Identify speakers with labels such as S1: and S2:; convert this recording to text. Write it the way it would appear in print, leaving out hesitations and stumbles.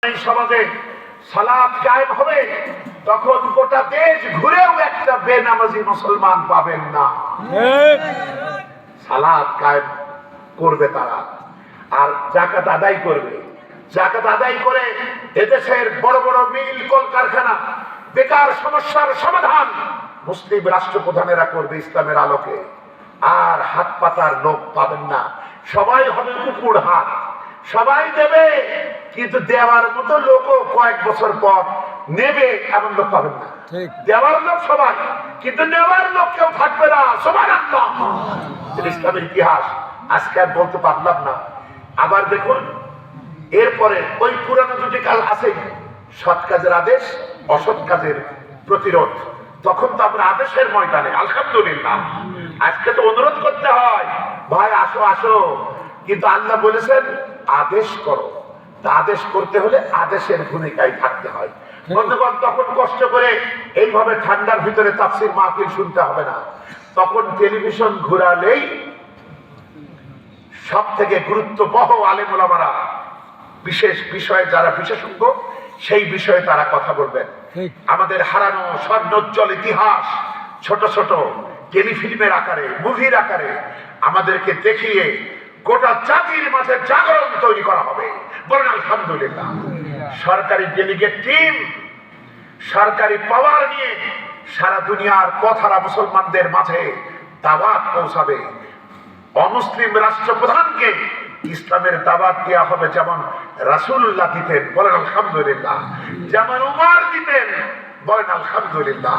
S1: এই সমাজে সালাত কায়েম হবে, তখন গোটা দেশ ঘুরেও একটা বেনামাজি মুসলমান পাবেন না। সালাত কায়েম করবে তারা, আর যাকাত আদায় করবে। যাকাত আদায় করে এদেশের বড় বড় মিল কলকারখানা, বেকার সমস্যার সমাধান মুসলিম রাষ্ট্রপ্রধানেরা করবে ইসলামের আলোকে। আর হাত পাতার লোক পাবেন না, সবাই হবে কুকুর হাত, সবাই দেবে, কিন্তু দেওয়ার মতো লোকও কয়েক বছর পর নেবে এমন লোক পাবেন না। দেওয়ার লোক সবাই, কিন্তু নেওয়ার লোক কেউ থাকবে না। সুবহানাল্লাহ। ইসলামের ইতিহাস আজকে আর বলতে পারলাম না। আবার দেখুন, এরপরে ওই পুরানো দুটি কাল আছে, সৎ কাজের আদেশ, অসৎ কাজের প্রতিরোধ। তখন তো আমরা আদেশের ময়দানে, আলহামদুলিল্লাহ। আজকে তো অনুরোধ করতে হয়, ভাই আসো আসো, কিন্তু আল্লাহ বলেছেন আদেশ করো। তা আদেশ করতে হলে আদেশের ভূমিকায় থাকতে হয়। বন্ধুগণ, তখন কষ্ট করে এইভাবে ঠান্ডার ভিতরে তাফসীর মাহফিল শুনতে হবে না। তখন টেলিভিশন ঘুরালেই সব থেকে গুরুত্ববহ আলেম ওলামারা, বিশেষ বিষয়ে যারা বিশেষজ্ঞ, সেই বিষয়ে তারা কথা বলবেন। আমাদের হারানো স্বর্ণোজ্জ্বল ইতিহাস ছোট ছোট টেলিফিল্মের আকারে, মুভির আকারে আমাদেরকে দেখিয়ে গোটা জাতির মাঝে জাগরণ তৈরি করা হবে। বলেন আলহামদুলিল্লাহ। সরকারি ডেলিগেট টিম সরকারি পাওয়ার নিয়ে সারা দুনিয়ার পথহারা মুসলমানদের মাঝে দাওয়াত পৌঁছাবে। অমুসলিম রাষ্ট্রপ্রধানকে ইসলামের দাওয়াত দেওয়া হবে, যেমন রাসূলুল্লাহ দিতেন। বলেন আলহামদুলিল্লাহ। যেমন উমর দিতেন। বলেন আলহামদুলিল্লাহ।